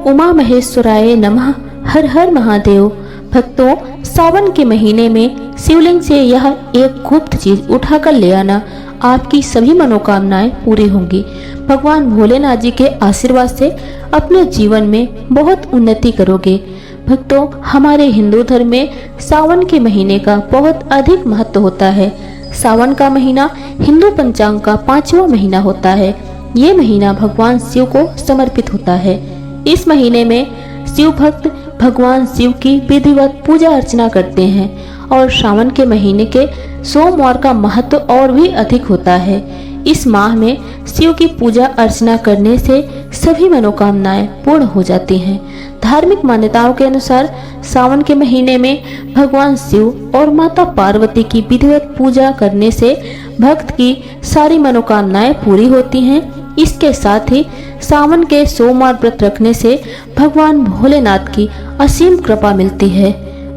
उमा महेश्वराय नमः। हर हर महादेव। भक्तों, सावन के महीने में शिवलिंग से यह एक गुप्त चीज उठाकर ले आना, आपकी सभी मनोकामनाएं पूरी होंगी। भगवान भोलेनाथ जी के आशीर्वाद से अपने जीवन में बहुत उन्नति करोगे। भक्तों, हमारे हिंदू धर्म में सावन के महीने का बहुत अधिक महत्व होता है। सावन का महीना हिंदू पंचांग का 5वां महीना होता है। ये महीना भगवान शिव को समर्पित होता है। इस महीने में शिव भक्त भगवान शिव की विधिवत पूजा अर्चना करते हैं और सावन के महीने के सोमवार का महत्व और भी अधिक होता है। इस माह में शिव की पूजा अर्चना करने से सभी मनोकामनाएं पूर्ण हो जाती हैं। धार्मिक मान्यताओं के अनुसार सावन के महीने में भगवान शिव और माता पार्वती की विधिवत पूजा करने से भक्त की सारी मनोकामनाएं पूरी होती हैं। इसके साथ ही सावन के सोमवार व्रत रखने से भगवान भोलेनाथ की असीम कृपा मिलती है।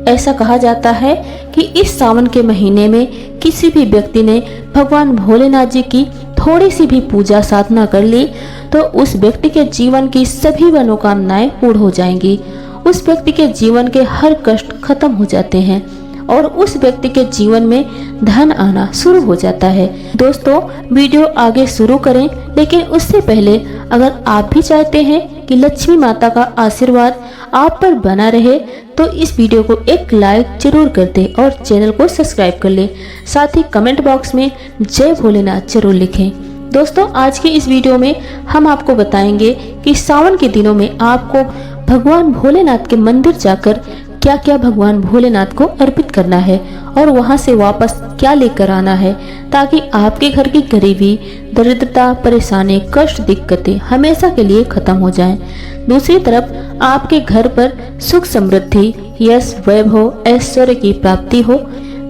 ऐसा कहा जाता है कि इस सावन के महीने में किसी भी व्यक्ति ने भगवान भोलेनाथ जी की थोड़ी सी भी पूजा साधना कर ली तो उस व्यक्ति के जीवन की सभी मनोकामनाएं पूर्ण हो जाएंगी। उस व्यक्ति के जीवन के हर कष्ट खत्म हो जाते हैं और उस व्यक्ति के जीवन में धन आना शुरू हो जाता है। दोस्तों, वीडियो आगे शुरू करें, लेकिन उससे पहले अगर आप भी चाहते हैं कि लक्ष्मी माता का आशीर्वाद आप पर बना रहे तो इस वीडियो को एक लाइक जरूर कर दें और चैनल को सब्सक्राइब कर लें। साथ ही कमेंट बॉक्स में जय भोलेनाथ जरूर लिखें। दोस्तों, आज की इस वीडियो में हम आपको बताएंगे कि सावन के दिनों में आपको भगवान भोलेनाथ के मंदिर जाकर क्या क्या भगवान भोलेनाथ को अर्पित करना है और वहां से वापस क्या लेकर आना है, ताकि आपके घर की गरीबी, दरिद्रता, परेशानी, कष्ट, दिक्कतें हमेशा के लिए खत्म हो जाएं। दूसरी तरफ आपके घर पर सुख, समृद्धि, यश, वैभव, ऐश्वर्य की प्राप्ति हो।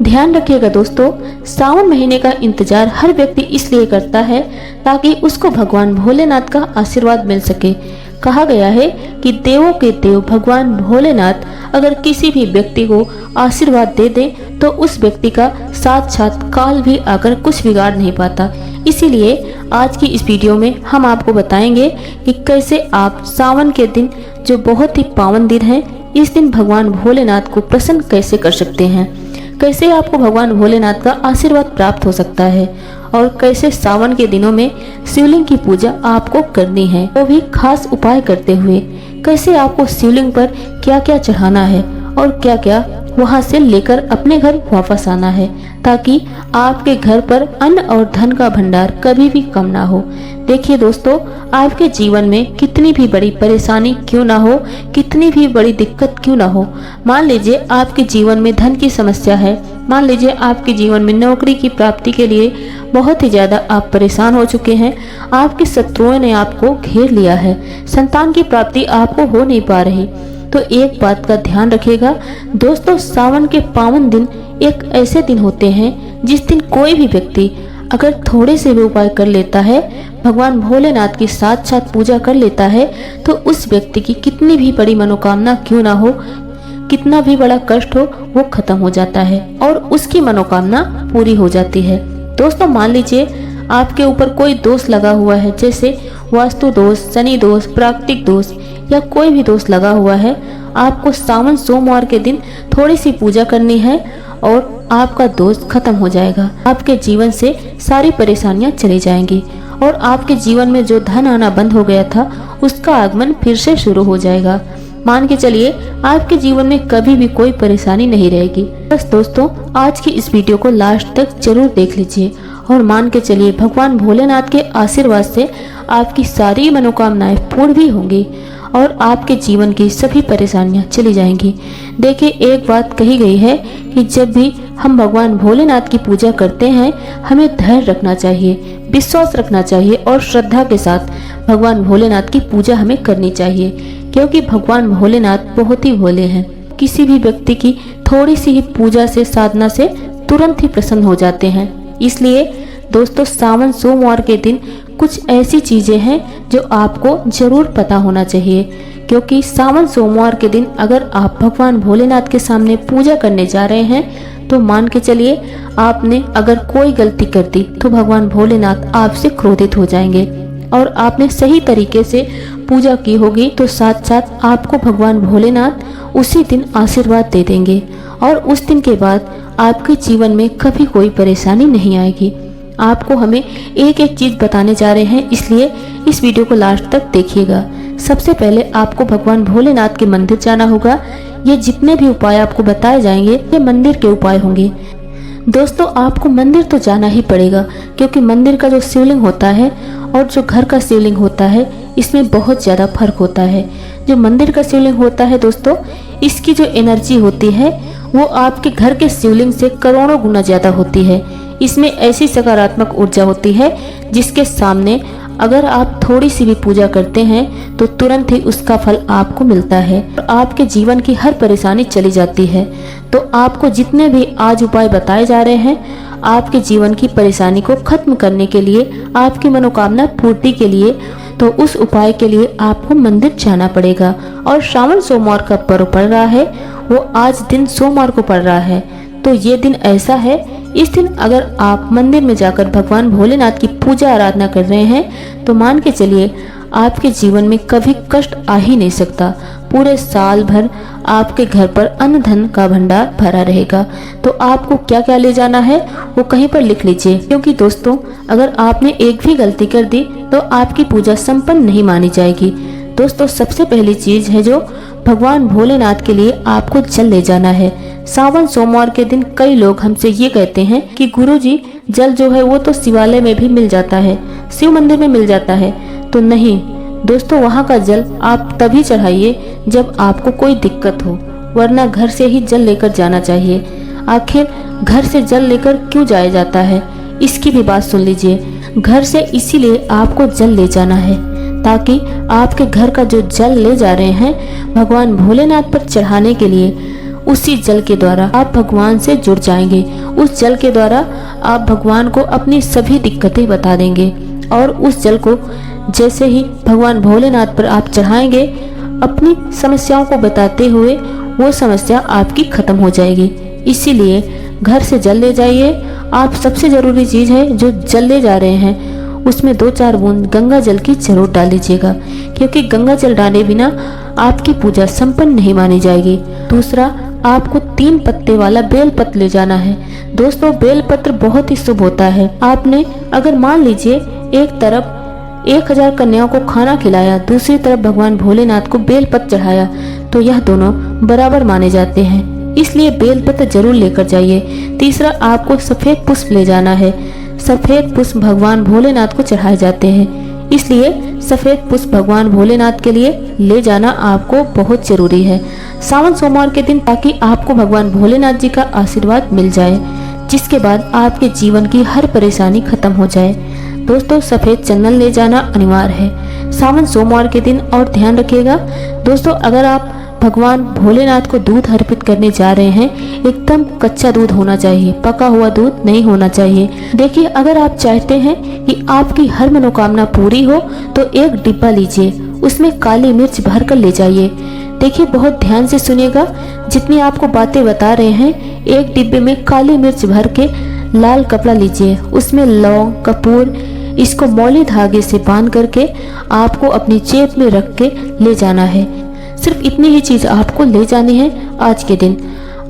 ध्यान रखिएगा दोस्तों, सावन महीने का इंतजार हर व्यक्ति इसलिए करता है ताकि उसको भगवान भोलेनाथ का आशीर्वाद मिल सके। कहा गया है कि देवों के देव भगवान भोलेनाथ अगर किसी भी व्यक्ति को आशीर्वाद दे दे तो उस व्यक्ति का साक्षात काल भी आकर कुछ बिगाड़ नहीं पाता। इसीलिए आज की इस वीडियो में हम आपको बताएंगे कि कैसे आप सावन के दिन, जो बहुत ही पावन दिन है, इस दिन भगवान भोलेनाथ को प्रसन्न कैसे कर सकते हैं, कैसे आपको भगवान भोलेनाथ का आशीर्वाद प्राप्त हो सकता है और कैसे सावन के दिनों में शिवलिंग की पूजा आपको करनी है, वो भी खास उपाय करते हुए। कैसे आपको शिवलिंग पर क्या क्या चढ़ाना है और क्या क्या वहां से लेकर अपने घर वापस आना है, ताकि आपके घर पर अन्न और धन का भंडार कभी भी कम ना हो। देखिए दोस्तों, आपके जीवन में कितनी भी बड़ी परेशानी क्यों ना हो, कितनी भी बड़ी दिक्कत क्यों ना हो, मान लीजिए आपके जीवन में धन की समस्या है, मान लीजिए आपके जीवन में नौकरी की प्राप्ति के लिए बहुत ही ज्यादा आप परेशान हो चुके हैं, आपके शत्रुओं ने आपको घेर लिया है, संतान की प्राप्ति आपको हो नहीं पा रही, तो एक बात का ध्यान रखिएगा दोस्तों, सावन के पावन दिन एक ऐसे दिन होते हैं जिस दिन कोई भी व्यक्ति अगर थोड़े से भी उपाय कर लेता है, भगवान भोलेनाथ की साक्षात पूजा कर लेता है, तो उस व्यक्ति की कितनी भी बड़ी मनोकामना क्यों ना हो, कितना भी बड़ा कष्ट हो, वो खत्म हो जाता है और उसकी मनोकामना पूरी हो जाती है। दोस्तों, मान लीजिए आपके ऊपर कोई दोष लगा हुआ है, जैसे वास्तु दोष, शनि दोष, प्राकृतिक दोष या कोई भी दोष लगा हुआ है। आपको सावन सोमवार के दिन थोड़ी सी पूजा करनी है और आपका दोष खत्म हो जाएगा। आपके जीवन से सारी परेशानियां चली जाएंगी और आपके जीवन में जो धन आना बंद हो गया था उसका आगमन फिर से शुरू हो जाएगा। मान के चलिए आपके जीवन में कभी भी कोई परेशानी नहीं रहेगी। बस दोस्तों, आज की इस वीडियो को लास्ट तक जरूर देख लीजिए और मान के चलिए भगवान भोलेनाथ के आशीर्वाद से आपकी सारी मनोकामनाएं पूर्ण भी होंगी और आपके जीवन की सभी परेशानियां चली जाएंगी। देखिए, एक बात कही गई है कि जब भी हम भगवान भोलेनाथ की पूजा करते हैं, हमें धैर्य रखना चाहिए, विश्वास रखना चाहिए और श्रद्धा के साथ भगवान भोलेनाथ की पूजा हमें करनी चाहिए, क्योंकि भगवान भोलेनाथ बहुत ही भोले हैं। किसी भी व्यक्ति की थोड़ी सी ही पूजा से, साधना से तुरंत ही प्रसन्न हो जाते हैं। इसलिए दोस्तों, सावन सोमवार के दिन कुछ ऐसी चीजें हैं जो आपको जरूर पता होना चाहिए, क्योंकि सावन सोमवार के दिन अगर आप भगवान भोलेनाथ के सामने पूजा करने जा रहे हैं तो मान के चलिए आपने अगर कोई गलती कर दी तो भगवान भोलेनाथ आपसे क्रोधित हो जाएंगे और आपने सही तरीके से पूजा की होगी तो साथ साथ आपको भगवान भोलेनाथ उसी दिन आशीर्वाद दे देंगे और उस दिन के बाद आपके जीवन में कभी कोई परेशानी नहीं आएगी। आपको हमें एक एक चीज बताने जा रहे हैं, इसलिए इस वीडियो को लास्ट तक देखिएगा। सबसे पहले आपको भगवान भोलेनाथ के मंदिर जाना होगा। ये जितने भी उपाय आपको बताए जाएंगे ये मंदिर के उपाय होंगे। दोस्तों आपको मंदिर तो जाना ही पड़ेगा, क्योंकि मंदिर का जो शिवलिंग होता है और जो घर का शिवलिंग होता है इसमें बहुत ज़्यादा फर्क होता है। जो मंदिर का शिवलिंग होता है दोस्तों, इसकी जो एनर्जी होती है वो आपके घर के शिवलिंग से करोड़ों गुना ज़्यादा होती है। इसमें ऐसी सकारात्मक ऊर्जा होती है जिसके सामने अगर आप थोड़ी सी भी पूजा करते हैं तो तुरंत ही उसका फल आपको मिलता है और आपके जीवन की हर परेशानी चली जाती है। तो आपको जितने भी आज उपाय बताए जा रहे हैं आपके जीवन की परेशानी को खत्म करने के लिए, आपकी मनोकामना पूर्ति के लिए, तो उस उपाय के लिए आपको मंदिर जाना पड़ेगा। और श्रावण सोमवार का पर्व पड़ रहा है, वो आज दिन सोमवार को पड़ रहा है। तो ये दिन ऐसा है, इस दिन अगर आप मंदिर में जाकर भगवान भोलेनाथ की पूजा आराधना कर रहे हैं तो मान के चलिए आपके जीवन में कभी कष्ट आ ही नहीं सकता। पूरे साल भर आपके घर पर अन्न धन का भंडार भरा रहेगा। तो आपको क्या क्या ले जाना है वो कहीं पर लिख लीजिए, क्योंकि दोस्तों अगर आपने एक भी गलती कर दी तो आपकी पूजा संपन्न नहीं मानी जाएगी। दोस्तों सबसे पहली चीज है जो भगवान भोलेनाथ के लिए आपको जल ले जाना है। सावन सोमवार के दिन कई लोग हमसे ये कहते हैं कि गुरुजी जल जो है वो तो शिवालय में भी मिल जाता है, शिव मंदिर में मिल जाता है। तो नहीं दोस्तों, वहाँ का जल आप तभी चढ़ाइए जब आपको कोई दिक्कत हो, वरना घर से ही जल लेकर जाना चाहिए। आखिर घर से जल लेकर क्यों जाया जाता है, इसकी भी बात सुन लीजिए। घर से इसीलिए आपको जल ले जाना है ताकि आपके घर का जो जल ले जा रहे हैं भगवान भोलेनाथ पर चढ़ाने के लिए, उसी जल के द्वारा आप भगवान से जुड़ जाएंगे। उस जल के द्वारा आप भगवान को अपनी सभी दिक्कतें बता देंगे और उस जल को जैसे ही भगवान भोलेनाथ पर आप चढ़ाएंगे, अपनी समस्याओं को बताते हुए वो समस्या आपकी खत्म हो जाएगी। इसीलिए घर से जल ले जाइए। आप सबसे जरूरी चीज है जो जल ले जा रहे हैं उसमें 2-4 बूंद गंगा जल की जरूर डाल लीजिएगा, क्योंकि गंगा जल डाले बिना आपकी पूजा संपन्न नहीं मानी जाएगी। दूसरा, आपको 3 पत्ते वाला बेल पत्र ले जाना है। दोस्तों बेल पत्र बहुत ही शुभ होता है। आपने अगर मान लीजिए एक तरफ 1000 कन्याओं को खाना खिलाया, दूसरी तरफ भगवान भोलेनाथ को बेल पत्र चढ़ाया, तो यह दोनों बराबर माने जाते हैं। इसलिए बेल पत्र जरूर लेकर जाइए। तीसरा, आपको सफेद पुष्प ले जाना है। सफेद पुष्प भगवान भोलेनाथ को चढ़ाए जाते हैं, इसलिए सफेद पुष्प भगवान भोलेनाथ के लिए ले जाना आपको बहुत जरूरी है सावन सोमवार के दिन, ताकि आपको भगवान भोलेनाथ जी का आशीर्वाद मिल जाए, जिसके बाद आपके जीवन की हर परेशानी खत्म हो जाए। दोस्तों सफेद चंदन ले जाना अनिवार्य है सावन सोमवार के दिन। और ध्यान रखिएगा दोस्तों, अगर आप भगवान भोलेनाथ को दूध अर्पित करने जा रहे हैं, एकदम कच्चा दूध होना चाहिए, पका हुआ दूध नहीं होना चाहिए। देखिए अगर आप चाहते हैं कि आपकी हर मनोकामना पूरी हो तो एक डिब्बा लीजिए, उसमें काली मिर्च भर कर ले जाइए। देखिए बहुत ध्यान से सुनिएगा, जितनी आपको बातें बता रहे हैं, एक डिब्बे में काली मिर्च भर के लाल कपड़ा लीजिए, उसमें लौंग कपूर, इसको मौली धागे से बांध करके आपको अपनी जेब में रख के ले जाना है। सिर्फ इतनी ही चीज आपको ले जानी है आज के दिन।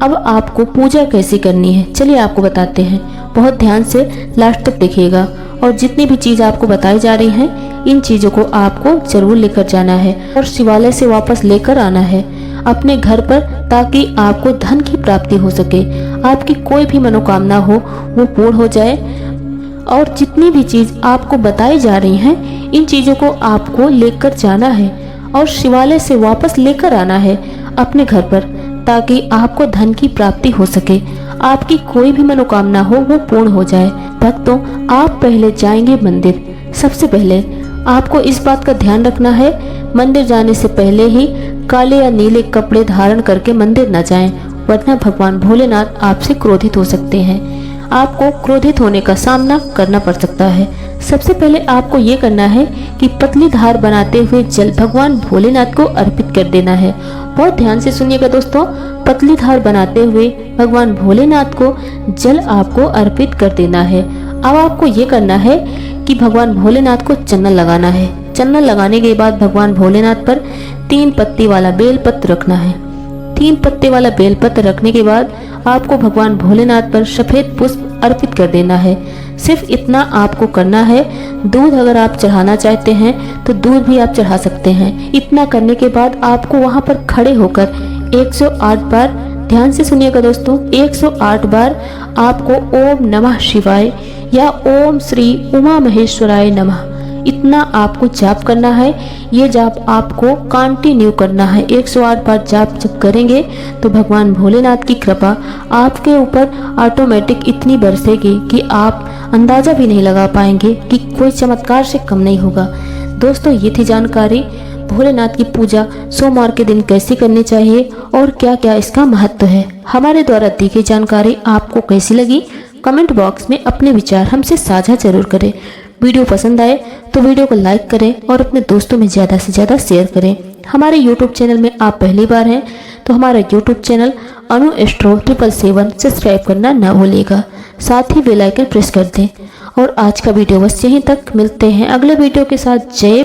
अब आपको पूजा कैसे करनी है चलिए आपको बताते हैं, बहुत ध्यान से लास्ट तक देखिएगा। और जितनी भी चीज आपको बताई जा रही हैं इन चीजों को आपको जरूर लेकर जाना है और शिवालय से वापस लेकर आना है अपने घर पर, ताकि आपको धन की प्राप्ति हो सके, आपकी कोई भी मनोकामना हो वो पूर्ण हो जाए। और जितनी भी चीज आपको बताई जा रही हैं इन चीजों को आपको लेकर जाना है और शिवालय से वापस लेकर आना है अपने घर पर, ताकि आपको धन की प्राप्ति हो सके, आपकी कोई भी मनोकामना हो वो पूर्ण हो जाए। भक्तों आप पहले जाएंगे मंदिर। सबसे पहले आपको इस बात का ध्यान रखना है, मंदिर जाने से पहले ही काले या नीले कपड़े धारण करके मंदिर न जाएं, वरना भगवान भोलेनाथ आपसे क्रोधित हो सकते हैं। आपको क्रोधित होने का सामना करना पड़ सकता है। सबसे पहले आपको ये करना है कि पतली धार बनाते हुए जल भगवान भोलेनाथ को अर्पित कर देना है। बहुत ध्यान से सुनिएगा दोस्तों, पतली धार बनाते हुए भगवान भोलेनाथ को जल आपको अर्पित कर देना है। अब आपको ये करना है कि भगवान भोलेनाथ को चंदन लगाना है। चंदन लगाने के बाद भगवान भोलेनाथ पर 3 पत्ती वाला बेलपत्र रखना है। 3 पत्ते वाला बेलपत्र रखने के बाद आपको भगवान भोलेनाथ पर सफेद पुष्प अर्पित कर देना है। सिर्फ इतना आपको करना है। दूध अगर आप चढ़ाना चाहते हैं तो दूध भी आप चढ़ा सकते हैं। इतना करने के बाद आपको वहां पर खड़े होकर 108 बार, ध्यान से सुनिएगा दोस्तों, 108 बार आपको ओम नमः शिवाय या ओम श्री उमा महेश्वराय नमः इतना आपको जाप करना है। ये जाप आपको कंटिन्यू करना है। 108 बार जाप जब करेंगे तो भगवान भोलेनाथ की कृपा आपके ऊपर ऑटोमेटिक इतनी बरसेगी कि आप अंदाजा भी नहीं लगा पाएंगे कि कोई चमत्कार से कम नहीं होगा। दोस्तों, ये थी जानकारी भोलेनाथ की पूजा सोमवार के दिन कैसे करनी चाहिए और क्या क्या इसका महत्व है। हमारे द्वारा दी गई जानकारी आपको कैसी लगी, कमेंट बॉक्स में अपने विचार हमसे साझा जरूर करें। वीडियो पसंद आए तो वीडियो को लाइक करें और अपने दोस्तों में ज़्यादा से ज़्यादा शेयर करें। हमारे यूट्यूब चैनल में आप पहली बार हैं तो हमारा यूट्यूब चैनल अनु एस्ट्रो 777 सब्सक्राइब करना ना भूलिएगा। साथ ही बेल आइकन प्रेस कर दें। और आज का वीडियो बस यहीं तक। मिलते हैं अगले वीडियो के साथ। जय